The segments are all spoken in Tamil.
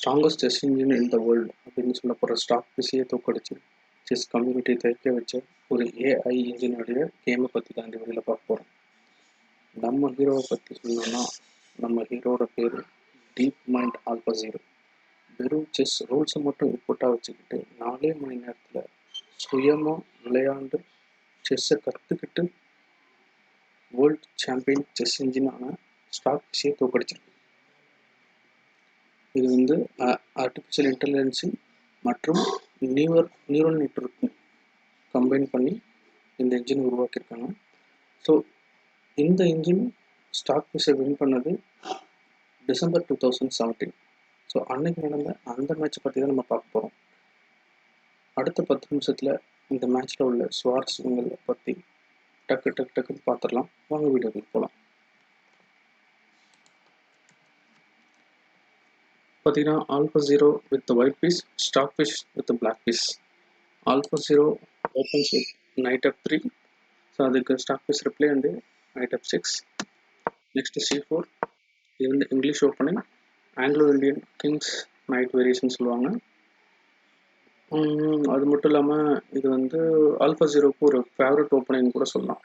Strongest chess engine in the world அப்படின்னு சொல்ல போகிற ஸ்டாக் பிஸியை தோக்கடிச்சு செஸ் கம்யூனிட்டி தயக்க வச்ச ஒரு ஏஐ இன்ஜினுடைய கேமை பற்றி தான் இந்த வீடியோவில் பார்க்க போகிறோம். நம்ம ஹீரோவை பற்றி சொல்லணும்னா நம்ம ஹீரோட பேர் டீப் மைண்ட் ஆல்பா ஜீரோ. வெறும் செஸ் ரூல்ஸை மட்டும் இன்புட்டாக வச்சுக்கிட்டு 4 மணி நேரத்தில் சுயமாக விளையாண்டு செஸ்ஸை கற்றுக்கிட்டு வேர்ல்டு சாம்பியன் செஸ் இன்ஜினான ஸ்டாக் பிஸியை தோக்கடிச்சிருக்கு. இது வந்து ஆர்டிஃபிஷியல் இன்டெலிஜென்ஸு மற்றும் நியூரல் நெட்வொர்க்கும் கம்பைன் பண்ணி இந்த இன்ஜின் உருவாக்கியிருக்காங்க. ஸோ இந்த இன்ஜின் ஸ்டாக் பிஸை வின் பண்ணது டிசம்பர் 2017. ஸோ அன்னைக்கு நடந்த அந்த மேட்சை பற்றி தான் நம்ம பார்க்க போகிறோம். அடுத்த 10 நிமிஷத்தில் இந்த மேட்ச்சில் உள்ள சுவாரஸ்யங்களை பற்றி டக்குன்னு பார்த்துடலாம். வாங்க வீடியோக்கு போகலாம். பார்த்தீங்கன்னா Alpha Zero with white piece, Stockfish with black piece. Alpha Zero opens with knight F3. So அதுக்கு ஸ்டாக் பீஸ் ரிப்ளை வந்து நைட் F6. Next C4. இது வந்து English opening, Anglo Indian king's knight variation சொல்லுவாங்க. அது மட்டும் இல்லாமல் இது வந்து ஆல்ஃபா ஜீரோக்கு ஒரு ஃபேவரட் ஓப்பனிங் கூட சொல்லலாம்.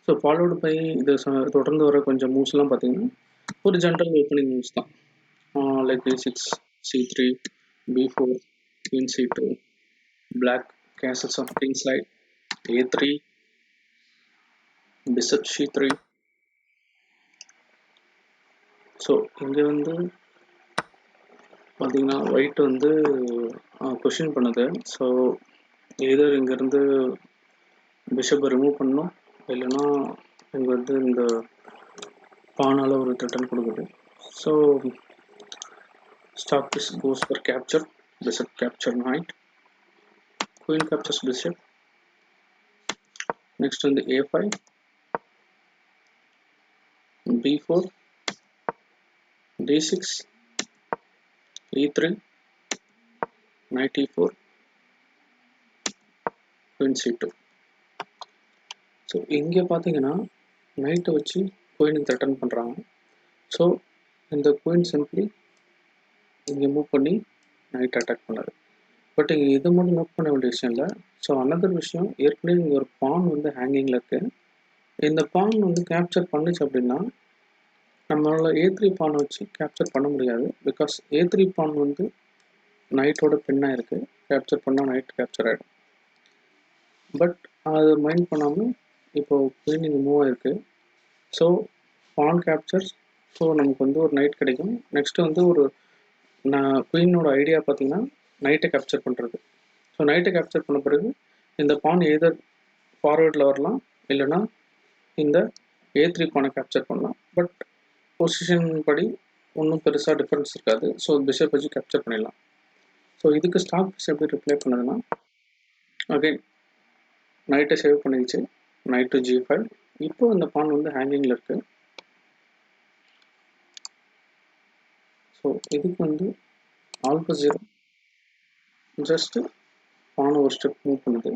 ஸோ ஃபாலோடு பை இது தொடர்ந்து வர கொஞ்சம் மூவ்ஸ்லாம் பார்த்தீங்கன்னா ஒரு ஜென்ரல் ஓப்பனிங் மூவ்ஸ் தான். Like A6, C3, B4, Queen C2, Black castles on king side, A3, Bishop C3. So இங்கே வந்து பார்த்தீங்கன்னா ஒயிட் வந்து கொஷின் பண்ணுது. ஸோ எதர் இங்கேருந்து பிஷப்பை ரிமூவ் பண்ணணும், இல்லைன்னா இங்கே வந்து இந்த பானால் ஒரு ரிட்டர்ன் கொடுக்குது. ஸோ ஸ்டாக் பிஸ் goes for capture, bishop capture night, queen captures bishop. Next on the A5, B4, D6, E3, knight E4, queen C2. So இங்கே பார்த்தீங்கன்னா நைட்டை வச்சு குயினை த்ரெட்டன் பண்ணுறாங்க. ஸோ இந்த குயின் சிம்பிளி இங்கே மூவ் பண்ணி நைட் அட்டாக் பண்ணாரு. பட் இங்கே இது மட்டும் நோட் பண்ண வேண்டிய விஷயம் இல்லை. ஸோ அனதர் விஷயம், ஏற்கனவே இங்கே ஒரு பான் வந்து ஹேங்கிங்கில் இருக்குது. இந்த பான் வந்து கேப்சர் பண்ணுச்சு அப்படின்னா நம்மளால் A3 பானை வச்சு கேப்சர் பண்ண முடியாது. பிகாஸ் A3 பான் வந்து நைட்டோட பின்னாக இருக்குது. கேப்சர் பண்ணால் நைட் கேப்சர் ஆகிடும். பட் அது மைண்ட் பண்ணாமல் இப்போது குயின் இங்கே மூவ் ஆகிருக்கு. ஸோ பான் கேப்சர்ஸ். ஸோ நமக்கு வந்து ஒரு நைட் கிடைக்கும். நெக்ஸ்ட்டு வந்து ஒரு குயினோட ஐடியா பார்த்தீங்கன்னா நைட்டை கேப்சர் பண்ணுறது. ஸோ நைட்டை கேப்சர் பண்ண பிறகு இந்த பான் எதர் ஃபார்வேர்டில் வரலாம், இல்லைன்னா இந்த A3 பானை கேப்சர் பண்ணலாம். பட் பொசிஷன் படி ஒன்றும் பெருசாக டிஃப்ரென்ஸ் இருக்காது. ஸோ பிஷப் வச்சு கேப்சர் பண்ணிடலாம். ஸோ இதுக்கு ஸ்டாக் பிஸ் எப்படி ரிப்ளை பண்ணுதுன்னா, அகைன் நைட்டை சேவ் பண்ணிடுச்சு, நைட் டு G5. இப்போ இந்த பான் வந்து ஹேங்கிங்கில் இருக்குது. ஸோ இதுக்கு வந்து ஆல்ஃபா ஜீரோ ஜஸ்ட்டு பானை ஒரு ஸ்டெப் மூவ் பண்ணுது.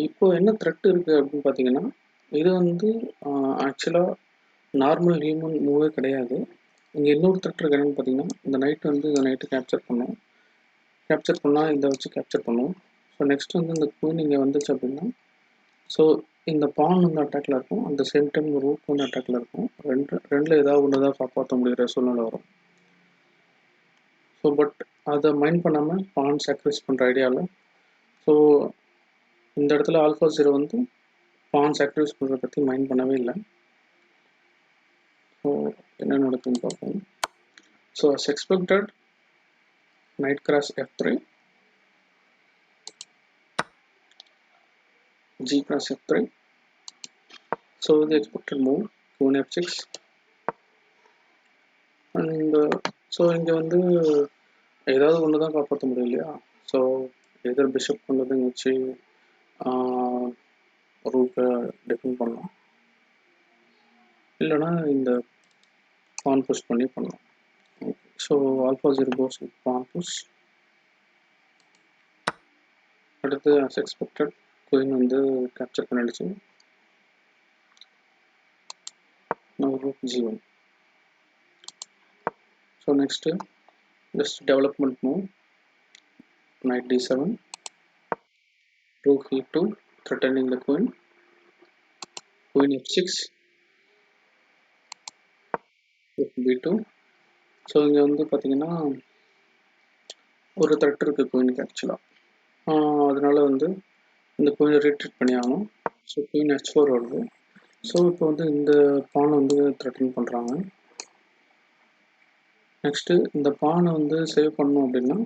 இப்போ என்ன த்ரெட் இருக்குது அப்படின்னு பார்த்தீங்கன்னா, இது வந்து ஆக்சுவலாக நார்மல் ஹியூமன் மூவே கிடையாது. இங்கே இன்னொரு த்ரெட் இருக்குது. என்னென்னு பார்த்தீங்கன்னா, இந்த நைட் வந்து இந்த நைட்டு கேப்சர் பண்ணும். கேப்சர் பண்ணால் இதை வச்சு கேப்சர் பண்ணும். ஸோ நெக்ஸ்ட் வந்து இந்த குயின் இங்கே வந்துச்சு அப்படின்னா, ஸோ இந்த பான் வந்து அட்டாக்ல இருக்கும், அந்த சேம் டைம் ரூட் வந்து அட்டாக்ல இருக்கும். ரெண்டில் ஏதாவது ஒன்று தான் காப்பாற்ற முடிகிற சூழ்நிலை வரும். ஸோ பட் அதை மைண்ட் பண்ணாமல் பான் சாக்ரிஃபைஸ் பண்ணுற ஐடியாவில், ஸோ இந்த இடத்துல ஆல்ஃபா ஜீரோ வந்து பான் சாக்ரிஃபைஸ் பண்ணுறத பற்றி மைண்ட் பண்ணவே இல்லை. ஸோ என்ன நடக்குதுன்னு பார்ப்போம். So as expected, knight cross F3, G cross F3. So the expected move, queen F6. And so இங்கே வந்து ஏதாவது ஒன்று தான் காப்பாற்ற முடியும் இல்லையா. ஸோ எதர் பிஷப் கொண்டதுங்க வச்சு ரூட்டை டிஃபெண்ட் பண்ணலாம், இல்லைனா இந்த பான் புஷ் பண்ணி பண்ணலாம். So Alpha Zero goes with pawn push. அடுத்து as expected குயின் வந்து கேப்சர் பண்ணிடுச்சு. Now rook G1. So next just development move, knight d7, rook e2, threatening the queen, queen f6, rook b2. So இங்கே வந்து பார்த்தீங்கன்னா ஒரு த்ரெட் இருக்குது குயினுக்கு ஆக்சுவலாக, அதனால வந்து இந்த குயினை ரீட்ரீட் பண்ணி ஆகணும். ஸோ குயின் h4 வருது. ஸோ இப்போ வந்து இந்த பானை வந்து த்ரெட்டன் பண்ணுறாங்க. நெக்ஸ்ட்டு இந்த பானை வந்து சேவ் பண்ணணும் அப்படின்னா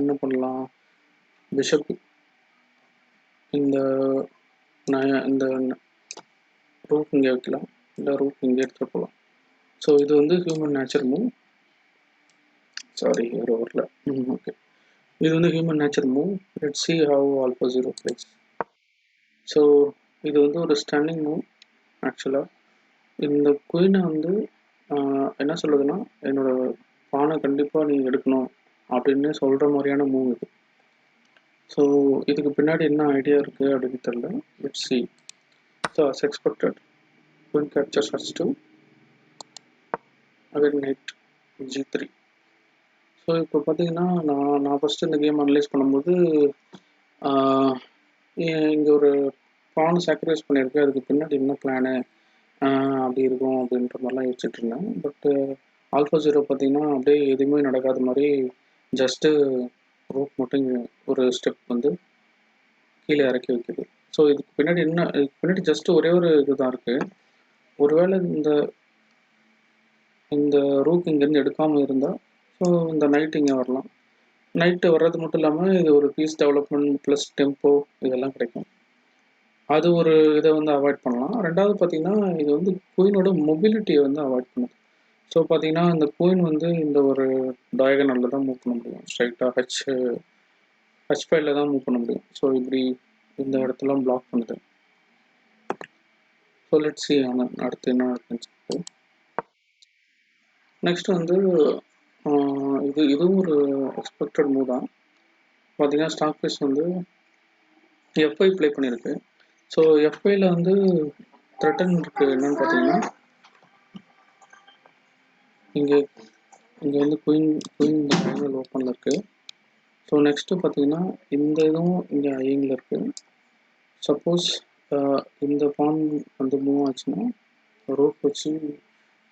என்ன பண்ணலாம், பிஷப் இந்த இந்த ரூக் இங்கே வைக்கலாம், இல்லை ரூக் இங்கே எடுத்துகிட்டு போகலாம். ஸோ இது வந்து ஹியூமன் நேச்சர் மூவ், சாரி ஒரு ஓவரில் ஓகே, இது வந்து human nature move. Let's see how alpha 0 plays. So இது வந்து ஒரு ஸ்டன்னிங் மூவ் ஆக்சுவலாக. இந்த குயினை வந்து என்ன சொல்லுதுன்னா, என்னோட பானை கண்டிப்பாக நீ எடுக்கணும் அப்படின்னு சொல்கிற மாதிரியான மூவ் இது. ஸோ இதுக்கு பின்னாடி என்ன ஐடியா இருக்குது அப்படின்னு தெரியல. Let's see. So as expected, queen captures h2, again knight g3. So இப்போ பார்த்தீங்கன்னா நான் ஃபஸ்ட்டு இந்த கேம் அனலைஸ் பண்ணும்போது இங்கே ஒரு பானை சாக்ரிஃபைஸ் பண்ணியிருக்கேன், அதுக்கு பின்னாடி என்ன பிளானு அப்படி இருக்கும் அப்படின்ற மாதிரிலாம் யோசிச்சுட்டு இருந்தேன். பட்டு ஆல்ஃபா 0 பார்த்தீங்கன்னா அப்படியே எதுவுமே நடக்காத மாதிரி ஜஸ்ட்டு ரூட் மட்டும் ஒரு ஸ்டெப் வந்து கீழே இறக்கி வைக்குது. ஸோ இதுக்கு பின்னாடி என்ன, இதுக்கு பின்னாடி ஜஸ்ட்டு ஒரே ஒரு இது தான் இருக்குது. ஒருவேளை இந்த ரூக் இங்கேருந்து எடுக்காமல் இருந்தால் ஸோ இந்த நைட் இங்கே வரலாம். நைட்டு வர்றது மட்டும் இல்லாமல் இது ஒரு பீஸ் டெவலப்மெண்ட் ப்ளஸ் டெம்போ இதெல்லாம் கிடைக்கும். அது ஒரு இதை வந்து அவாய்ட் பண்ணலாம். ரெண்டாவது பார்த்தீங்கன்னா இது வந்து குயினோட மொபிலிட்டியை வந்து அவாய்ட் பண்ணுது. ஸோ பார்த்தீங்கன்னா இந்த குயின் வந்து இந்த ஒரு டயகனலில் தான் மூவ் பண்ண முடியும், ஸ்ட்ரைட்டாக H5 தான் மூவ் பண்ண முடியும். ஸோ இப்படி இந்த இடத்துலாம் பிளாக் பண்ணுது. ஸோ லெட்ஸ் see அடுத்து என்ன நடக்குன்னு சொல்லிட்டு. நெக்ஸ்ட் வந்து இதுவும் ஒரு எக்ஸ்பெக்டட் மூவ் தான். பார்த்தீங்கன்னா ஸ்டாக் ப்ரைஸ் வந்து F5 ப்ளே பண்ணியிருக்கு. ஸோ F5ல வந்து த்ரெட்டன் இருக்குது என்னன்னு பார்த்தீங்கன்னா, இங்கே வந்து குயின் இந்த டைமில் ஓப்பனில் இருக்குது. ஸோ நெக்ஸ்ட்டு பார்த்தீங்கன்னா இந்த இதுவும் இங்கே ஐயிங்கில் இருக்குது. சப்போஸ் இந்த பான் வந்து மூவ் ஆச்சுன்னா ரூக் வச்சு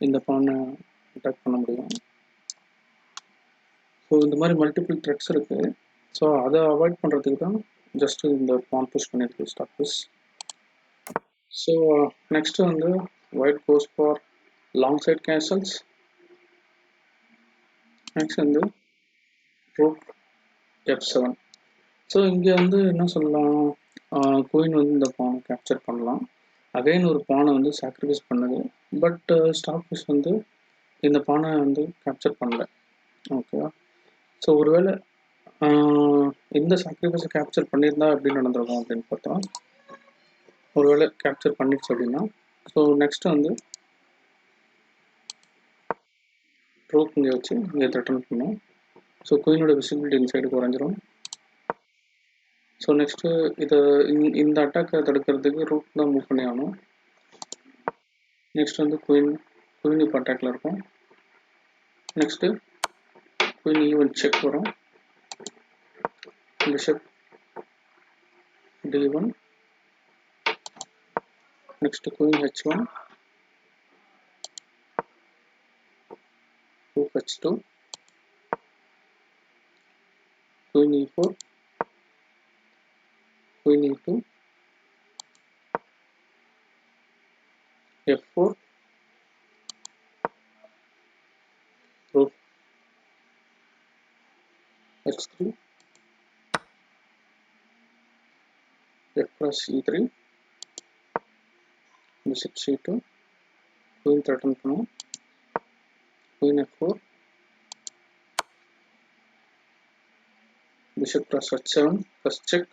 இந்த பானை அட்டாக் பண்ண முடியும். ஸோ இந்த மாதிரி மல்டிபிள் த்ரெட்ஸ் இருக்குது. ஸோ அதை அவாய்ட் பண்ணுறதுக்கு தான் ஜஸ்ட்டு இந்த பான் புஷ் பண்ணியிருக்கு ஸ்டாக் புஷ். ஸோ நெக்ஸ்ட்டு வந்து white goes for long side castles. Next வந்து ரூக் f7. ஸோ இங்கே வந்து என்ன சொல்லலாம், குயின் வந்து இந்த பானை கேப்சர் பண்ணலாம். அகைன் ஒரு பானை வந்து சாக்ரிஃபைஸ் பண்ணுது. பட் ஸ்டாக் புஷ் வந்து இந்த பானை வந்து கேப்சர் பண்ணல. ஓகேவா? ஸோ ஒருவேளை இந்த சாக்ரிஃபைஸை கேப்சர் பண்ணியிருந்தா எப்படி நடந்திருக்கும் அப்படின்னு பார்த்தா, ஒருவேளை கேப்சர் பண்ணிடுச்சு அப்படின்னா ஸோ நெக்ஸ்ட்டு வந்து ரூக் இங்கே வச்சு இங்கே த்ரெட்டன் பண்ணும். ஸோ குயினோட விசிபிலிட்டி இந்த சைடு குறைஞ்சிரும். ஸோ நெக்ஸ்ட்டு இந்த அட்டாக்கை தடுக்கிறதுக்கு ரூக் தான் மூவ் பண்ணி ஆகணும். நெக்ஸ்ட் வந்து குயின் இப்போ அட்டாக்ல இருக்கும். நெக்ஸ்ட்டு குயின் ஈவன் செக் வரும், bishop d1, next queen h1, rook h2, queen e4, queen e2, f4, rook h3, f plus e3, bishop c2, queen threaten பண்ணும், queen f4, bishop plus h7 plus check,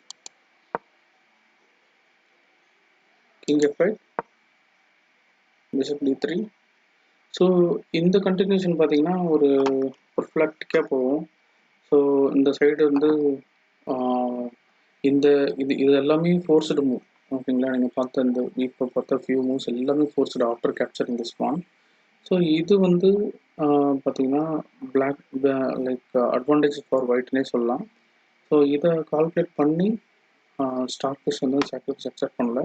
king f5, bishop d3. So இந்த கண்டினியூஷன் பார்த்தீங்கன்னா ஒரு பர்ஃபெக்டாக போகும். ஸோ இந்த சைடு வந்து இது எல்லாமே ஃபோர்ஸ்டு மூவ். ஓகேங்களா? நீங்கள் பார்த்த இப்போ பார்த்த ஃபியூ மூவ்ஸ் எல்லாமே forced after capturing this pawn. So இது வந்து பார்த்தீங்கன்னா பிளாக் லைக் அட்வான்டேஜ் ஃபார் ஒயிட்னே சொல்லலாம். ஸோ இதை கால்குலேட் பண்ணி ஸ்டார்கஸ் வந்து சாக்ரிஃபைஸ் அக்செப்ட் பண்ணல.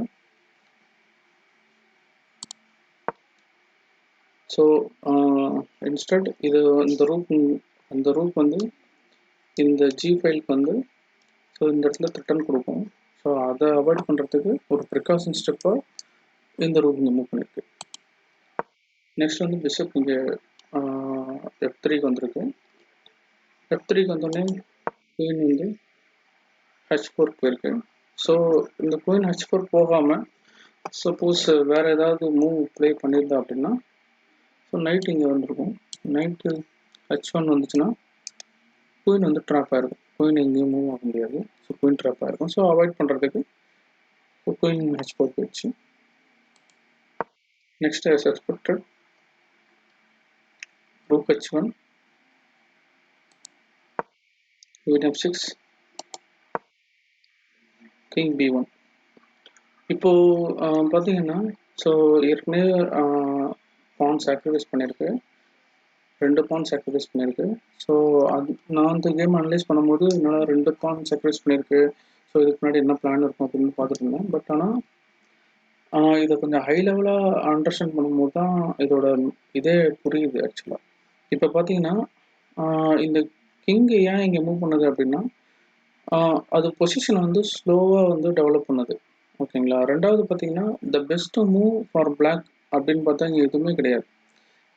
ஸோ இன்ஸ்டன்ட் இது இந்த ரூப் வந்து இந்த ஜி ஃபைலுக்கு வந்து ஸோ இந்த இடத்துல த்ரெட்டன் கொடுக்கும். ஸோ அதை அவாய்ட் பண்ணுறதுக்கு ஒரு ப்ரிகாஷன் ஸ்டெப்பாக இந்த ரூப் இங்கே மூவ் பண்ணியிருக்கு. நெக்ஸ்ட் வந்து பிஷப் இங்கே F3க்கு வந்திருக்கு. F3க்கு வந்தோடனே குயின் வந்து H4 போயிருக்கு. ஸோ இந்த குயின் H4 போகாமல் சப்போஸ் வேறு ஏதாவது மூவ் ப்ளே பண்ணியிருந்தா அப்படின்னா ஸோ நைட் இங்கே வந்திருக்கும். நைட்டு H1 வந்துச்சுன்னா குயின் வந்து ட்ராப் ஆகிருக்கும். குயின் எங்கேயும் மூவ் ஆக முடியாது. ஸோ குயின் ட்ராப் ஆகிருக்கும். ஸோ அவாய்ட் பண்ணுறதுக்கு குயின் H4 போயிடுச்சு. Next as expected rook H1, queen F6, king B1. இப்போ பார்த்தீங்கன்னா ஸோ ஏற்கனவே பான் சாக்ரிஃபைஸ் பண்ணியிருக்கு, 2 பான் சாக்ரிஃபைஸ் பண்ணியிருக்கு. ஸோ அது நான் அந்த கேம் அனலைஸ் பண்ணும்போது என்னால் 2 பான் சாக்ரிஃபைஸ் பண்ணியிருக்கு. ஸோ இதுக்கு முன்னாடி என்ன பிளான் இருக்கும் அப்படின்னு பார்த்துட்டு இருந்தேன். பட் ஆனால் இதை கொஞ்சம் ஹை லெவலாக அண்டர்ஸ்டாண்ட் பண்ணும்போது தான் இதோட இதே புரியுது ஆக்சுவலாக. இப்போ பார்த்தீங்கன்னா இந்த கிங்கு ஏன் இங்கே மூவ் பண்ணுது அப்படின்னா அது பொசிஷனை வந்து ஸ்லோவாக வந்து டெவலப் பண்ணுது. ஓகேங்களா. ரெண்டாவது பார்த்தீங்கன்னா the best move for black அப்படின்னு பார்த்தா இங்கே எதுவுமே கிடையாது.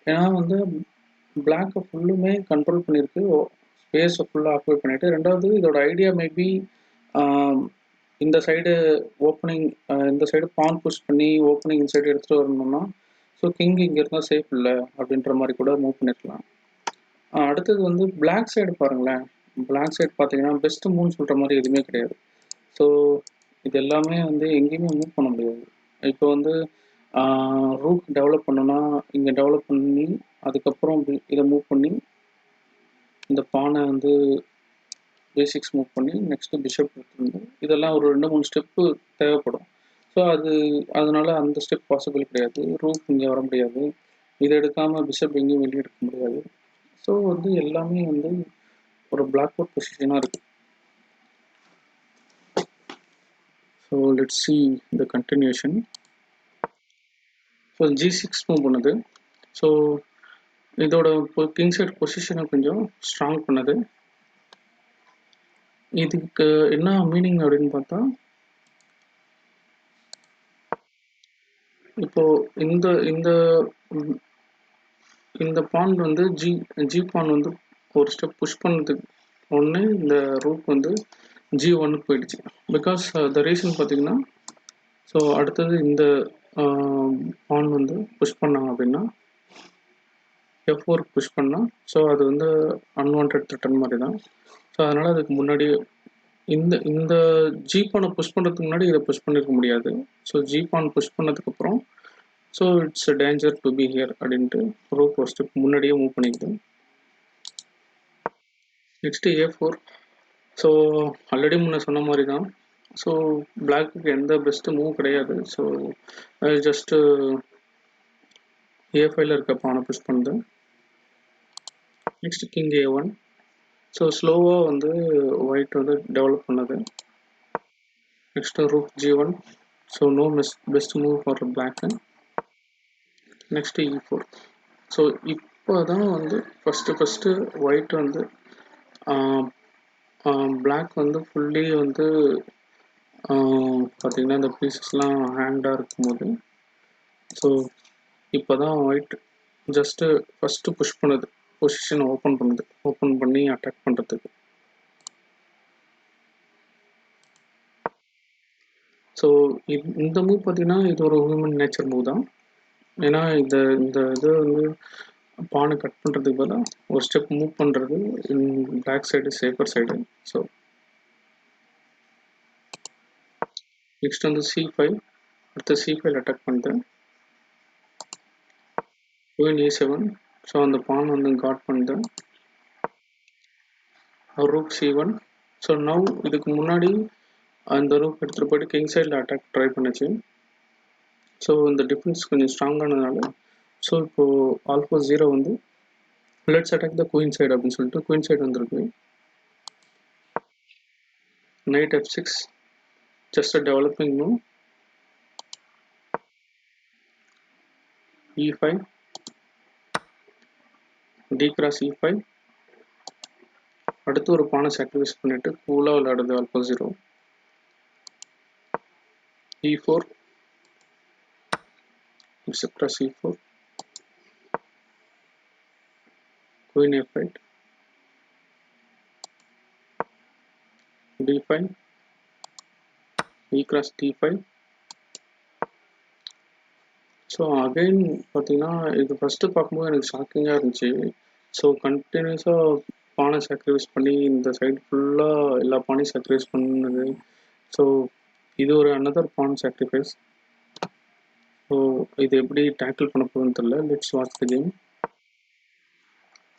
ஏன்னா வந்து பிளாக்கை ஃபுல்லுமே கண்ட்ரோல் பண்ணியிருக்கு, ஸ்பேஸை ஃபுல்லாக ஆக்குபை பண்ணிட்டு. ரெண்டாவது இதோட ஐடியா மேபி இந்த சைடு ஓப்பனிங், இந்த சைடு பான் புஷ் பண்ணி ஓப்பனிங் இந்த சைடு எடுத்துகிட்டு வரணும்னா ஸோ கிங் இங்கே இருந்தால் சேஃப் இல்லை அப்படின்ற மாதிரி கூட மூவ் பண்ணியிருக்கலாம். அடுத்தது வந்து பிளாக் சைடு பாருங்களேன். பிளாக் சைடு பார்த்தீங்கன்னா பெஸ்ட் மூவ்னு சொல்கிற மாதிரி எதுவுமே கிடையாது. ஸோ இது எல்லாமே வந்து எங்கேயுமே மூவ் பண்ண முடியாது. இப்போ வந்து ரூட் டெவலப் பண்ணோன்னா இங்கே டெவலப் பண்ணி அதுக்கப்புறம் இதை மூவ் பண்ணி இந்த பானை வந்து பேசிக்ஸ் மூவ் பண்ணி நெக்ஸ்ட்டு பிஷப் எடுத்துருந்து இதெல்லாம் ஒரு 2-3 ஸ்டெப்பு தேவைப்படும். ஸோ அதனால அந்த ஸ்டெப் பாசிபிள் கிடையாது. ரூட் இங்கே வர முடியாது. இதை எடுக்காமல் பிஷப் எங்கேயும் வெளியே எடுக்க முடியாது. ஸோ வந்து எல்லாமே வந்து ஒரு பிளாக் அவுட் பொசிஷனாக இருக்குது. So let's see the continuation. So G6 move பண்ணுது. ஸோ இதோட கிங் சைட் பொசிஷனை கொஞ்சம் ஸ்ட்ராங் பண்ணுது. இதுக்கு என்ன மீனிங் அப்படின்னு பார்த்தா இப்போ இந்த இந்த இந்த பான் வந்து ஜி பான் வந்து ஒரு ஸ்டெப் புஷ் பண்ணதுக்கு ஒன்று இந்த ரூட் வந்து G1க்கு போயிடுச்சு. பிகாஸ் த ரீசன் பார்த்தீங்கன்னா ஸோ அடுத்தது இந்த பான் வந்து புஷ் பண்ணாங்க அப்படின்னா F4 புஷ் பண்ணால் ஸோ அது வந்து அன்வான்ட் த்ரெட்டன் மாதிரி தான். ஸோ அதனால் அதுக்கு முன்னாடி இந்த ஜி பானை புஷ் பண்ணுறதுக்கு முன்னாடி இதை புஷ் பண்ணியிருக்க முடியாது. ஸோ ஜி பான் புஷ் பண்ணதுக்கப்புறம் so it's danger to be here அப்படின்ட்டு ரூட் ஒரு ஸ்டெப் முன்னாடியே மூவ் பண்ணிக்குது. Next A4. ஸோ ஆல்ரெடி முன்ன சொன்ன மாதிரி தான். ஸோ பிளாக்குக்கு எந்த பெஸ்ட்டு மூவ் கிடையாது. ஸோ ஜஸ்ட்டு A5ல இருக்க பானை புஷ் பண்ணுது. Next king A1. ஸோ ஸ்லோவாக வந்து ஒயிட் வந்து டெவலப் பண்ணுது. Next rook G1. So no best move for black. Next E4. So இப்போ தான் வந்து ஃபஸ்ட்டு ஒயிட் வந்து பிளாக் வந்து ஃபுல்லி வந்து பார்த்திங்கன்னா இந்த பீசஸ்லாம் ஹேண்டாக இருக்கும்போது ஸோ இப்போ தான் ஒயிட் ஜஸ்ட்டு ஃபஸ்ட்டு புஷ் பண்ணுது, பொசிஷனை ஓப்பன் பண்ணி அட்டாக் பண்ணுறதுக்கு. ஸோ இந்த மூவ் பார்த்திங்கன்னா இது ஒரு ஹியூமன் நேச்சர் மூவ் தான். ஏன்னா இந்த இது வந்து பானை கட் பண்ணுறதுக்கு பதிலாக ஒரு ஸ்டெப் மூவ் பண்ணுறது back side safer side. So next வந்து C5. அடுத்து C5 அட்டாக் பண்ணுது. Queen E7. ஸோ அந்த பான் வந்து காட் பண்ணுது. Rook C1. ஸோ நவ் இதுக்கு முன்னாடி அந்த ரூக் எடுத்துகிட்டு போய்ட்டு கிங் சைடில் அட்டாக் ட்ரை பண்ணுச்சு. ஸோ இந்த டிஃபென்ஸ் கொஞ்சம் ஸ்ட்ராங்கானதுனால ஸோ இப்போது ஆல்ஃபா 0 வந்து let's attack the queen side அப்படின்னு சொல்லிட்டு குயின் சைடு வந்திருக்கு. Night f6 just a developing move. e5 d cross e5. அடுத்து ஒரு பானை சாக்ரிஃபைஸ் பண்ணிட்டு கூலாக விளையாடுது alpha 0. e4 bishop cross e4 queen f8 d5 e cross d5. So again பார்த்தீங்கன்னா இது ஃபஸ்ட்டு பார்க்கும்போது எனக்கு ஷாக்கிங்காக இருந்துச்சு. ஸோ கண்டினியூஸாக பானை சாக்ரிஃபைஸ் பண்ணி இந்த சைடு ஃபுல்லாக எல்லா பானையும் சாக்ரிஃபைஸ் பண்ணது. ஸோ இது ஒரு அனதர் பான் சாக்ரிஃபைஸ். ஸோ இது எப்படி டேக்கிள் பண்ண போகுதுன்னு தெரியல. Let's watch the game.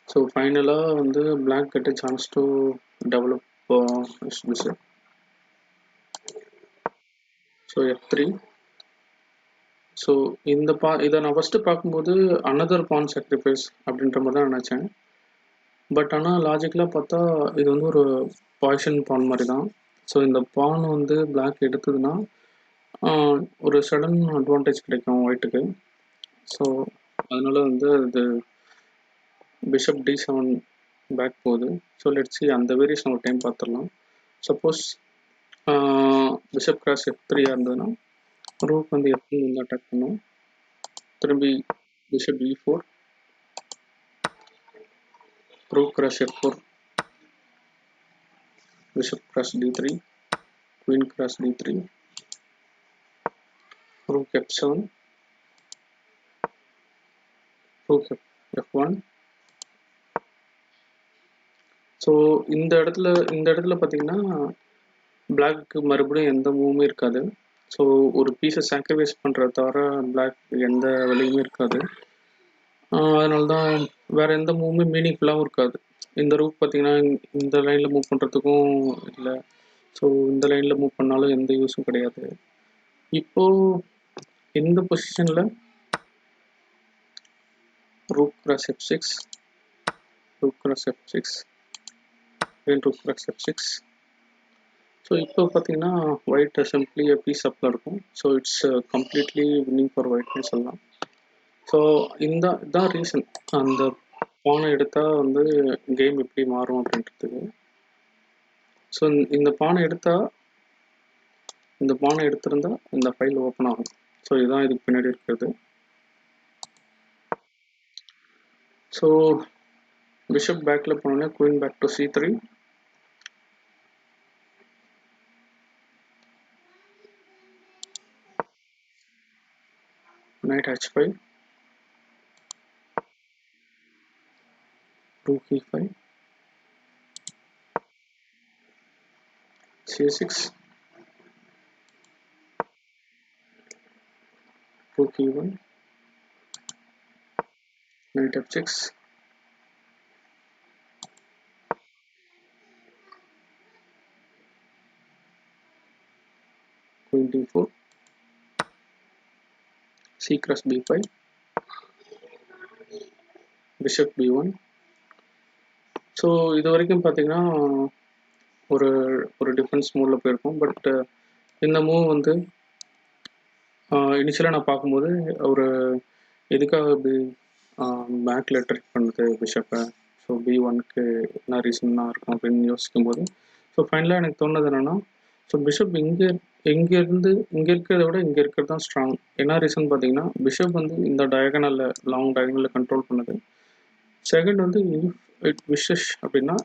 So ஃபைனலாக வந்து black get a chance to develop bishop. So f3. So இந்த இதை நான் ஃபஸ்ட்டு பார்க்கும்போது அனதர் பான் சாக்ரிஃபைஸ் அப்படின்ற மாதிரி தான் நினச்சேன். பட் ஆனால் லாஜிக்கலாக பார்த்தா இது வந்து ஒரு பாய்ஷன் பான் மாதிரி தான். ஸோ இந்த பான் வந்து பிளாக் எடுத்ததுன்னா ஒரு சடன் அட்வான்டேஜ் கிடைக்கும் ஒயிட்டுக்கு. ஸோ அதனால வந்து இது பிஷப் d7 பேக் போகுது. ஸோ லெட்ஸ் see அந்த வேரியேஷன் ஒரு டைம் பார்த்துடலாம். சப்போஸ் பிஷப் கிராஸ் f3 இருந்ததுன்னா ரூக் வந்து f3 வந்து அட்டாக் பண்ணும். திரும்பி bishop e4 rook cross f4 bishop cross d3 queen cross d3 rook f7 rook f1. So இந்த இடத்துல பார்த்தீங்கன்னா பிளாக்கு மறுபடியும் எந்த மூவுமே இருக்காது. ஸோ ஒரு பீஸை சாக்ரிஃபைஸ் பண்ணுறத தவிர பிளாக் எந்த வழியுமே இருக்காது. அதனால தான் வேறு எந்த மூவுமே மீனிங்ஃபுல்லாகவும் இருக்காது. இந்த ரூக் பார்த்தீங்கன்னா இந்த லைனில் மூவ் பண்ணுறதுக்கும் இல்லை. ஸோ இந்த லைனில் மூவ் பண்ணாலும் எந்த யூஸும் கிடையாது. இப்போது இந்த பொசிஷனில் rook cross f6 rook cross f6 then rook cross f6. So இப்போ பார்த்தீங்கன்னா ஒயிட் சிம்பிளி பீஸ் அப்பில் இருக்கும். So it's completely winning for ஒயிட்னு சொல்லலாம். ஸோ இதான் ரீசன் அந்த பானை எடுத்தால் வந்து கேம் எப்படி மாறும் அப்படின்றதுக்கு. ஸோ இந்த பானை எடுத்திருந்தா இந்த ஃபைல் ஓப்பன் ஆகும். ஸோ இதுதான் இதுக்கு பின்னாடி இருக்கிறது. ஸோ பிஷப் பேக்கில் போனோன்னே queen back to c3. knight h5 rook e5 c6 rook e1 knight f6 queen d4 c cross b5 bishop b1. So இது வரைக்கும் பார்த்தீங்கன்னா ஒரு டிஃபென்ஸ் மூடில் போயிருக்கும். பட் இந்த மூவ் வந்து இனிஷியலாக நான் பார்க்கும்போது ஒரு எதுக்காக இப்படி பேக்கில் ட்ரிக் பண்ணுது பிஷப்பை, ஸோ b1க்கு என்ன ரீசன்னாக இருக்கும் அப்படின்னு யோசிக்கும்போது ஸோ ஃபைனலாக எனக்கு தோணுது என்னென்னா, ஸோ பிஷப் இங்கே இருக்கிறத விட இங்கே இருக்கிறது தான் ஸ்ட்ராங். என்ன ரீசன் பார்த்தீங்கன்னா பிஷப் வந்து இந்த டயகனலில் லாங் டயகனலில் கண்ட்ரோல் பண்ணுது. செகண்ட் வந்து இஃப் இட் விஷஸ் அப்படின்னா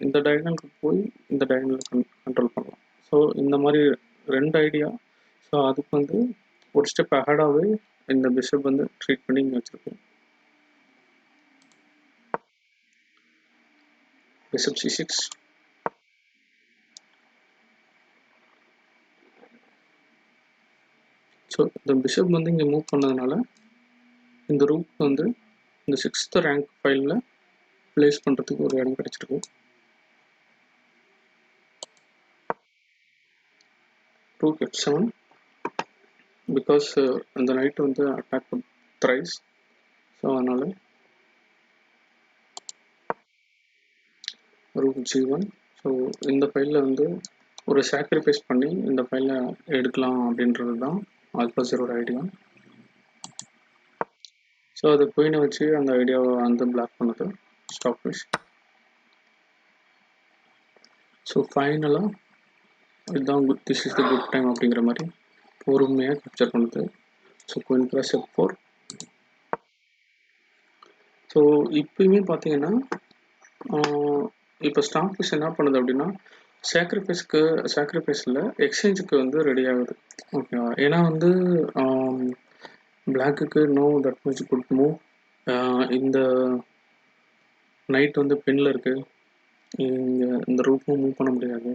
இந்த டயகனலுக்கு போய் இந்த டயகனலில் கண்ட்ரோல் பண்ணலாம். ஸோ இந்த மாதிரி ரெண்டு ஐடியா. ஸோ அதுக்கு வந்து ஒரு ஸ்டெப் அஹெடாகவே இந்த பிஷப் வந்து ட்ரீட் பண்ணி இங்கே வச்சுருக்கோம். பிஷப் c6 ஸோ இந்த பிஷப் வந்து இங்கே மூவ் பண்ணதுனால இந்த ரூக் வந்து இந்த 6th ரேங்க் ஃபைலில் பிளேஸ் பண்ணுறதுக்கு ஒரு இடம் கிடச்சிருக்கு. rook f7 பிகாஸ் இந்த நைட் வந்து அட்டாக் த்ரைஸ். ஸோ அதனால் ரூட் G1. ஸோ இந்த ஃபைலில் வந்து ஒரு சாக்ரிஃபைஸ் பண்ணி இந்த ஃபைலை எடுக்கலாம் அப்படின்றது தான் ஆல்ஃபா0 ஐடியா. ஸோ அது குயினை வச்சு அந்த ஐடியாவை வந்து பிளாக் பண்ணுது ஸ்டாக்ஃபிஷ். ஸோ ஃபைனலாக இதுதான் this is the good time அப்படிங்கிற மாதிரி பொறுமையாக கேப்சர் பண்ணுது. So queen cross F4. So இப்போயுமே பார்த்தீங்கன்னா இப்போ ஸ்டாக்ஃபிஷ் என்ன பண்ணுது அப்படின்னா சாக்ரிஃபைஸில் எக்ஸ்சேஞ்சுக்கு வந்து ரெடி ஆகுது. ஓகேவா? ஏன்னா வந்து பிளாக்குக்கு no that much good move. இந்த நைட் வந்து பெண்ணில் இருக்குது, இங்கே இந்த ரூஃபும் மூவ் பண்ண முடியாது.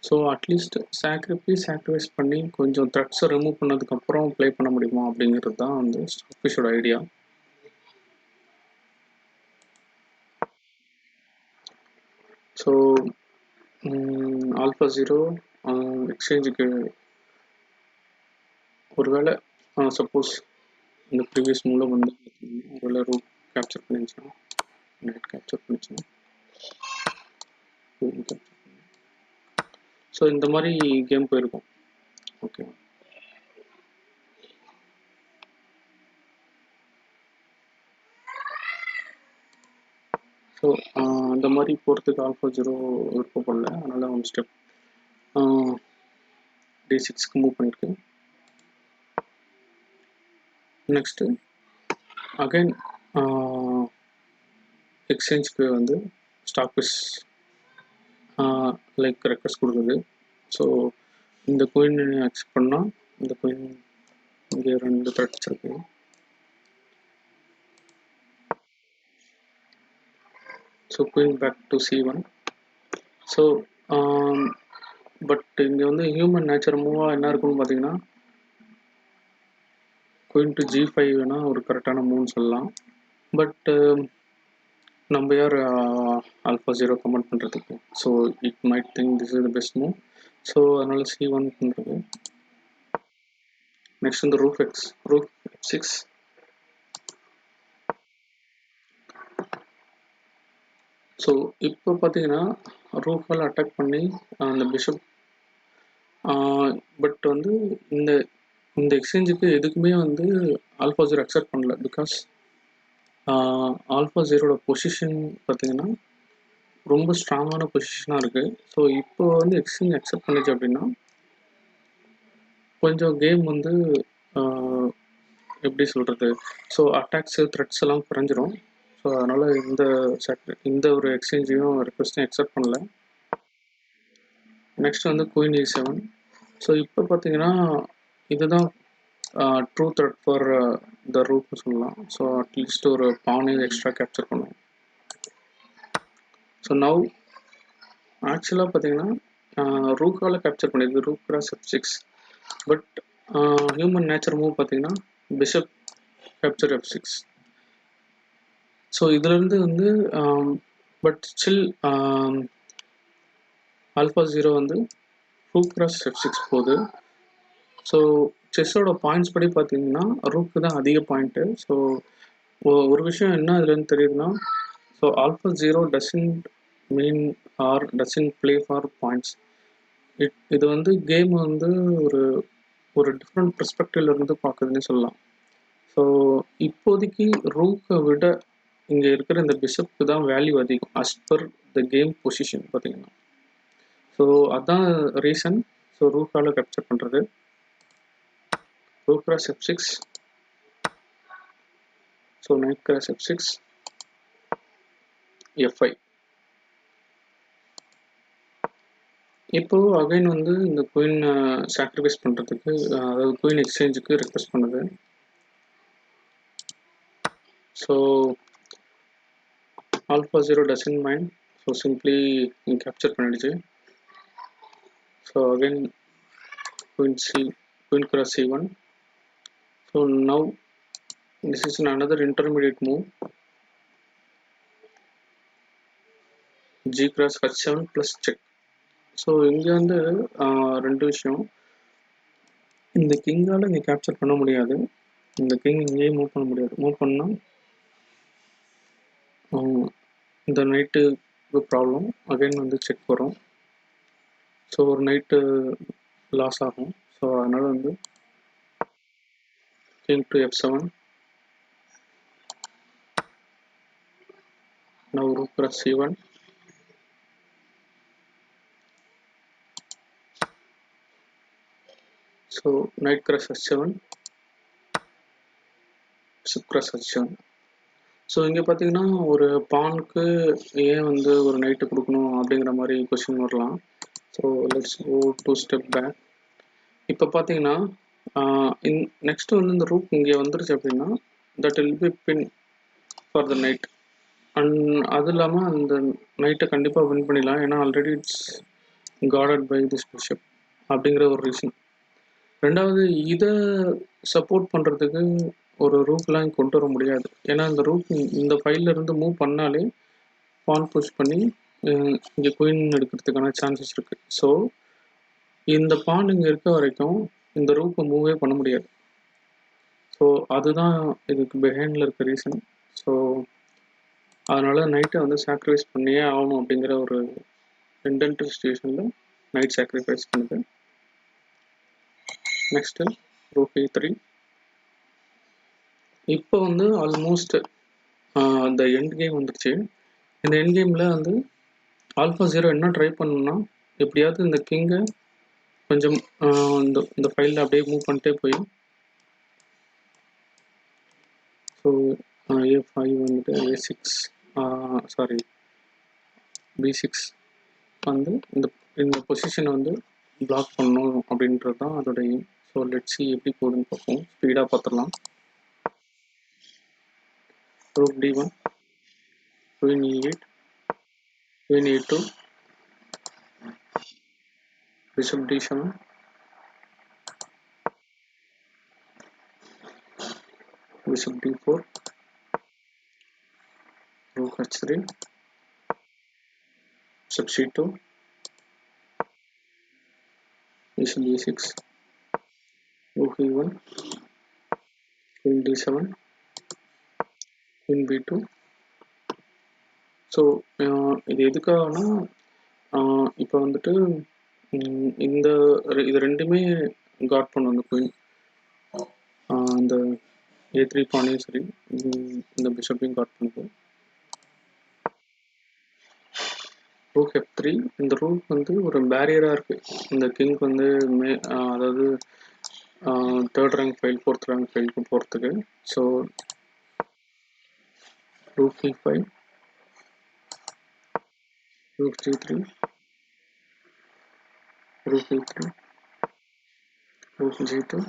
ஸோ அட்லீஸ்ட் சாக்ரிஃபைஸ் பண்ணி கொஞ்சம் த்ரெட்ஸை ரிமூவ் பண்ணதுக்கப்புறம் ப்ளே பண்ண முடியுமா அப்படிங்கிறது தான் வந்து ஸ்டாக்ஃபிஷோட ஐடியா. ஸோ ஆல்ஃபா0 எக்ஸ்சேஞ்சுக்கு ஒருவேளை சப்போஸ் இந்த ப்ரீவியஸ் மூலம் வந்து ஒருவேளை ரூட் கேப்சர் பண்ணிச்சுன்னா, நைட் கேப்சர் பண்ணிச்சுன்னா, ஸோ இந்த மாதிரி கேம் போயிருக்கும். ஓகே, ஸோ அந்த மாதிரி போகிறதுக்கு ஆல்ஃபா0 விருப்பப்படல. அதனால் ஒன் ஸ்டெப் D6க்கு மூவ் பண்ணியிருக்கு. நெக்ஸ்ட்டு அகைன் எக்ஸ்சேஞ்சுக்கு வந்து ஸ்டாக்ஃபிஷ் லைக் ரெக்வஸ்ட் கொடுக்குது. ஸோ இந்த கோயின் அக்செப்ட் பண்ணால் இந்த கோயின் இங்கே 2 த்ரெட்ஸ் இருக்குது. So going back to C1. So but இங்கே வந்து ஹியூமன் நேச்சர் மூவாக என்ன இருக்குன்னு பார்த்தீங்கன்னா கோயிங் டு G5 வேணால் ஒரு கரெக்டான மூவ்னு சொல்லலாம். பட் நம்ம யார் ஆல்ஃபா0 கமெண்ட் பண்ணுறதுக்கு? So it might think this is the best move. So அதனால் C1 பண்ணுறது. நெக்ஸ்ட் இந்த ரூஃப் F6. ஸோ இப்போ பார்த்தீங்கன்னா ரூஃபால் அட்டாக் பண்ணி அந்த பிஷப், பட் வந்து இந்த எக்ஸ்சேஞ்சுக்கு எதுக்குமே வந்து ஆல்ஃபா0 அக்செப்ட் பண்ணல. பிகாஸ் ஆல்ஃபா0ட பொசிஷன் பார்த்தீங்கன்னா ரொம்ப ஸ்ட்ராங்கான பொசிஷனாக இருக்குது. ஸோ இப்போ வந்து எக்ஸ்சேஞ்ச் அக்செப்ட் பண்ணிச்சு அப்படின்னா கொஞ்சம் கேம் வந்து எப்படி சொல்கிறது, ஸோ அட்டாக்ஸு த்ரெட்ஸ் எல்லாம் குறைஞ்சிரும். ஸோ அதனால் இந்த ஒரு எக்ஸ்சேஞ்சையும் ரெக்வஸ்ட்டையும் அக்செப்ட் பண்ணல. நெக்ஸ்ட் வந்து குயின் E7. ஸோ இப்போ பார்த்தீங்கன்னா இதுதான் ட்ரூ த்ரெட் ஃபார் த ரூட்னு சொல்லலாம். ஸோ அட்லீஸ்ட் ஒரு பானையும் எக்ஸ்ட்ரா கேப்சர் பண்ணுவோம். ஸோ நவ் ஆக்சுவலாக பார்த்தீங்கன்னா ரூக்கால் கேப்சர் பண்ணியிருக்கு, rook cross F6. But human nature move பார்த்தீங்கன்னா பிஷப் கேப்சர் F6. ஸோ இதுலேருந்து வந்து பட் ஸ்டில் ஆல்ஃபா0 வந்து ரூக் கிராஸ் F6 போகுது. ஸோ செஸ்ஸோட பாயிண்ட்ஸ் படி பார்த்தீங்கன்னா ரூக்கு தான் அதிக பாயிண்ட்டு. ஸோ ஒரு விஷயம் என்ன இதுலேருந்து தெரியுதுன்னா, so AlphaZero doesn't mean or doesn't play for points. இது வந்து கேம் வந்து ஒரு டிஃப்ரெண்ட் பெர்ஸ்பெக்டிவ்ல இருந்து பார்க்குதுன்னு சொல்லலாம். ஸோ இப்போதைக்கு ரூக்கை விட இங்கே இருக்கிற இந்த பிஷப்புக்கு தான் வேல்யூ அதிகம் as per the game position பார்த்தீங்கன்னா. ஸோ அதுதான் ரீசன். ஸோ ரூக்கால் கேப்சர் பண்ணுறது. Rook cross F6. So knight cross F6, F5. இப்போது அகைன் வந்து இந்த குயின் சாக்ரிஃபைஸ் பண்ணுறதுக்கு, அதாவது குயின் எக்ஸ்சேஞ்சுக்கு ரெக்வஸ்ட் பண்ணுது. So AlphaZero doesn't mind. So simply capture பண்ணிடுச்சு. So again queen cross C1. So now this is another intermediate move. G cross H7 plus check. So இங்கே வந்து 2 விஷயம். இந்த கிங்கால் இங்கே கேப்சர் பண்ண முடியாது, இந்த கிங் இங்கேயே மூவ் பண்ண முடியாது. மூவ் பண்ணால் இந்த நைட்டு ப்ராப்ளம் அகைன் வந்து செக் வரும். ஸோ ஒரு நைட்டு லாஸ் ஆகும். ஸோ அதனால் வந்து king to F7. Now rook press C1. So knight cross H7, bishop cross H7. So இங்கே பார்த்தீங்கன்னா ஒரு பானுக்கு ஏன் வந்து ஒரு நைட்டு கொடுக்கணும் அப்படிங்கிற மாதிரி கொஷின் வரலாம். So let's go 2 step back. இப்போ பார்த்தீங்கன்னா நெக்ஸ்ட் வந்து இந்த ரூக் இங்கே வந்துருச்சு அப்படின்னா that will be pin for the knight. And அது இல்லாமல் அந்த நைட்டை கண்டிப்பாக வின் பண்ணிடலாம், ஏன்னா already it's guarded by this bishop அப்படிங்கிற ஒரு ரீசன். ரெண்டாவது, இதை சப்போர்ட் பண்ணுறதுக்கு ஒரு ரூக்லாம் கொண்டு வர முடியாது, ஏன்னா இந்த ரூக் இந்த ஃபைல்ல இருந்து மூவ் பண்ணாலே பான் புஷ் பண்ணி இங்கே குயின் எடுக்கிறதுக்கான சான்சஸ் இருக்குது. ஸோ இந்த பான் இங்கே இருக்க வரைக்கும் இந்த ரூக்கை மூவே பண்ண முடியாது. ஸோ அதுதான் இதுக்கு பிஹைண்டில் இருக்க ரீசன். ஸோ அதனால் நைட்டை வந்து சாக்ரிஃபைஸ் பண்ணியே ஆகணும் அப்படிங்கிற ஒரு இன்டென்டிவ் சுச்சுவேஷனில் நைட் சாக்ரிஃபைஸ் பண்ணுது. Next rook E3. இப்போ வந்து ஆல்மோஸ்ட் அந்த எண்ட் கேம் வந்துடுச்சு. இந்த எண்ட் கேமில் வந்து ஆல்ஃபா 0 என்ன ட்ரை பண்ணணும்னா, எப்படியாவது இந்த கிங்கை கொஞ்சம் இந்த ஃபைலில் அப்படியே மூவ் பண்ணிட்டே போய் ஸோ A5 வந்துட்டு A6 சாரி B6 வந்து இந்த பொசிஷனை வந்து பிளாக் பண்ணணும் அப்படின்றது தான் அதோட எய்ம். ஸோ லெட்ஸி எப்படி போகுதுன்னு பார்ப்போம். ஸ்பீடாக பார்த்துடலாம். Rook D1, queen E8, queen E2, bishop D7, bishop D4, rook H3, bishop C2, bishop E6, rook E1, queen D7, queen B2. So இது எதுக்காகனா இப்போ வந்துட்டு இது ரெண்டுமே காட் பண்ணும். அந்த குயின் இந்த A3 பானையும் சரி, இந்த பிஷப்பையும் காட் பண்ணுது. Rook F3. இந்த ரூக் வந்து ஒரு பேரியராக இருக்குது இந்த கிங்க்கு வந்து அதாவது third rank file, fourth rank ஃபைலுக்கு போகிறதுக்கு. So rook E5, rook G3, rook E3, rook G2.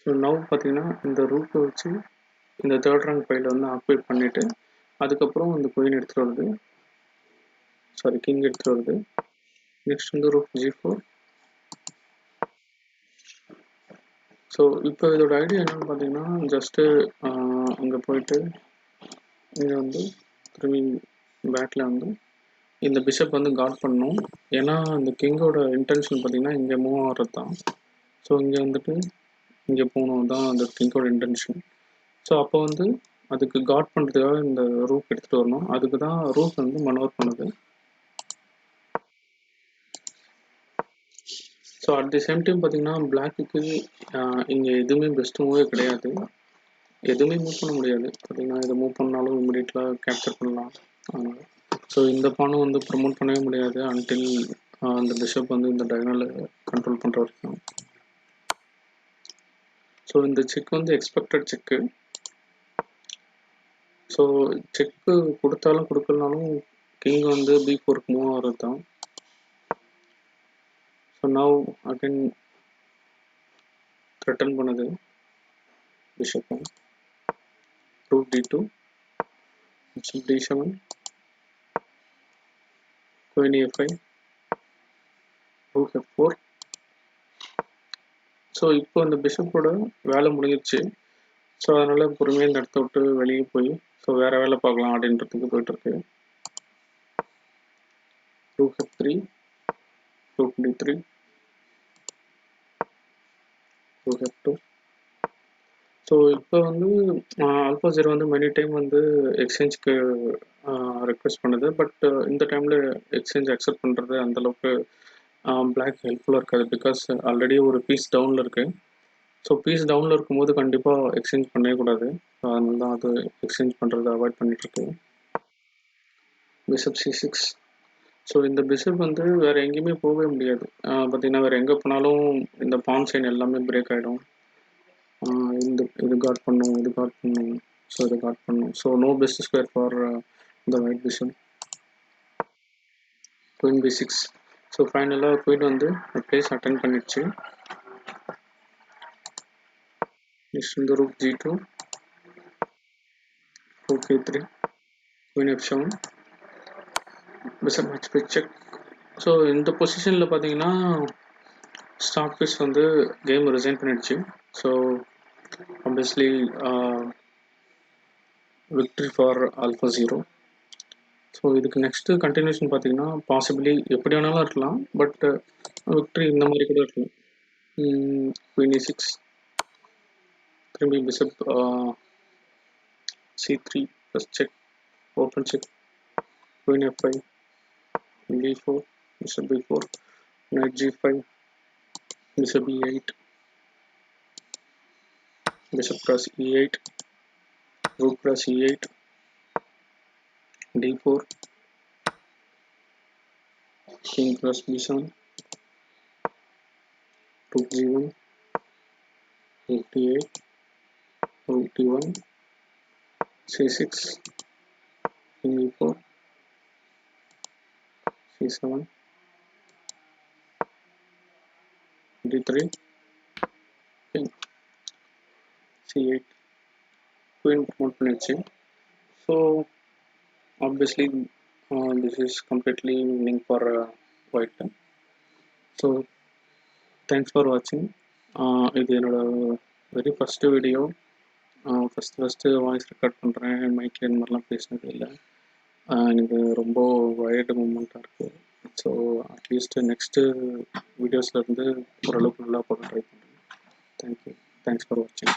So now பார்த்தீங்கன்னா இந்த ரூக்கை வச்சு இந்த தேர்ட் ரேங்க் ஃபைலை வந்து ஆக்குபேட் பண்ணிவிட்டு அதுக்கப்புறம் இந்த குயின் எடுத்துகிட்டு வருது, சாரி கிங் எடுத்துகிட்டு வருது. நெக்ஸ்ட் வந்து ரூக் G4. ஸோ இப்போ இதோட ஐடியா என்னென்னு பார்த்தீங்கன்னா, ஜஸ்ட்டு இங்கே போயிட்டு இங்கே வந்து திரும்பி பேக்கில் வந்து இந்த பிஷப் வந்து காட் பண்ணணும், ஏன்னா இந்த கிங்கோட இன்டென்ஷன் பார்த்தீங்கன்னா இங்கே மூவ் ஆகிறது தான். ஸோ இங்கே வந்துட்டு இங்கே போகணும் தான் அந்த கிங்கோட இன்டென்ஷன். ஸோ அப்போ வந்து அதுக்கு காட் பண்ணுறதுக்காக இந்த ரூக் எடுத்துகிட்டு வரணும், அதுக்கு தான் ரூக் வந்து மனோவர் பண்ணுது. So at the same time பார்த்தீங்கன்னா பிளாக்குக்கு இங்கே எதுவுமே பெஸ்ட் மூவே கிடையாது, எதுவுமே மூவ் பண்ண முடியாது. பார்த்தீங்கன்னா இதை மூவ் பண்ணாலும் இமீடியட்டாக கேப்சர் பண்ணலாம். ஸோ இந்த பானும் வந்து ப்ரமோட் பண்ணவே முடியாது அன்டில் அந்த பிஷப் வந்து இந்த டயகனலை கண்ட்ரோல் பண்ணுற வரைக்கும். ஸோ இந்த செக் வந்து எக்ஸ்பெக்டட் செக்கு. ஸோ செக்கு கொடுத்தாலும் கொடுக்கலனாலும் கிங் வந்து B4க்கு மூவ் ஆகிறது தான். ஸோ நவ் அகைன் த்ரெட்டன் பண்ணுது பிஷப்பை. Rook D2, bishop D7, queen A5, rook F4. So இப்போ இந்த பிஷப்போட வேலை முடிஞ்சிருச்சு. ஸோ அதனால் பொறுமையாக இந்த இடத்த விட்டு வெளியே போய் ஸோ வேறு வேலை பார்க்கலாம் அப்படின்றதுக்கு போயிட்டுருக்கு. Rook F3, rook D3, rook F2, so இப்போ வந்து ஆல்ஃபா 0 வந்து மெனி டைம் வந்து எக்ஸ்சேஞ்சுக்கு ரெக்வெஸ்ட் பண்ணுது. பட் இந்த டைமில் எக்ஸ்சேஞ்ச் அக்செப்ட் பண்ணுறது அந்தளவுக்கு பிளாக் ஹெல்ப்ஃபுல்லாக இருக்காது. பிகாஸ் ஆல்ரெடி ஒரு பீஸ் டவுனில் இருக்குது. ஸோ பீஸ் டவுனில் இருக்கும்போது கண்டிப்பாக எக்ஸ்சேஞ்ச் பண்ணவே கூடாது. அதனால தான் அது எக்ஸ்சேஞ்ச் பண்ணுறதை அவாய்ட் பண்ணிகிட்ருக்கு. Bishop C6. ஸோ இந்த பிஷப் வந்து வேறு எங்கேயுமே போகவே முடியாது. பார்த்திங்கன்னா வேறு எங்கே போனாலும் இந்த பான் சைன் எல்லாமே பிரேக் ஆகிடும். இது காட் பண்ணும், இது காட் பண்ணும், ஸோ இது காட் பண்ணும். So no best square for the white bishop. Queen B6. So ஃபைனலாக குயின் வந்து பிளேஸ் அட்டன் பண்ணிடுச்சு. நெக்ஸ்ட் இந்த rook G2, rook A3, queen F7, bishop H5 check. So இந்த பொசிஷனில் பார்த்தீங்கன்னா ஸ்டார்ட் பீஸ் வந்து கேம் ரிசைன் பண்ணிடுச்சு. So obviously victory for Alpha 0. So இதுக்கு நெக்ஸ்ட்டு கண்டினியூஷன் பார்த்தீங்கன்னா பாசிபிளி எப்படி வேணாலும் இருக்கலாம். பட் விக்ட்ரி இந்த மாதிரி கூட இருக்கலாம். குயின் E6, திரும்பி bishop C3 plus check, open check, queen F5, B4, bishop B4, knight G5, bishop E8, bishop cross E8, rook cross E8, D4, king cross B7, rook G1, rook D8, rook D1, C6, king E4, C7, D3, king C8, queen promote பண்ணிடுச்சு. So obviously this is completely winning for white. So thanks for watching. இது என்னோட very first video. First voice record பண்ணுறேன். மைக்கில் இந்த மாதிரிலாம் பேசினது இல்லை. எனக்கு ரொம்ப வயர்டு மூமெண்ட்டாக இருக்குது. ஸோ அட்லீஸ்ட்டு நெக்ஸ்ட்டு வீடியோஸில் இருந்து ஓரளவுக்கு நல்லா போட ட்ரை பண்ணுறேன். தேங்க்யூ. தேங்க்ஸ் ஃபார் வாட்சிங்.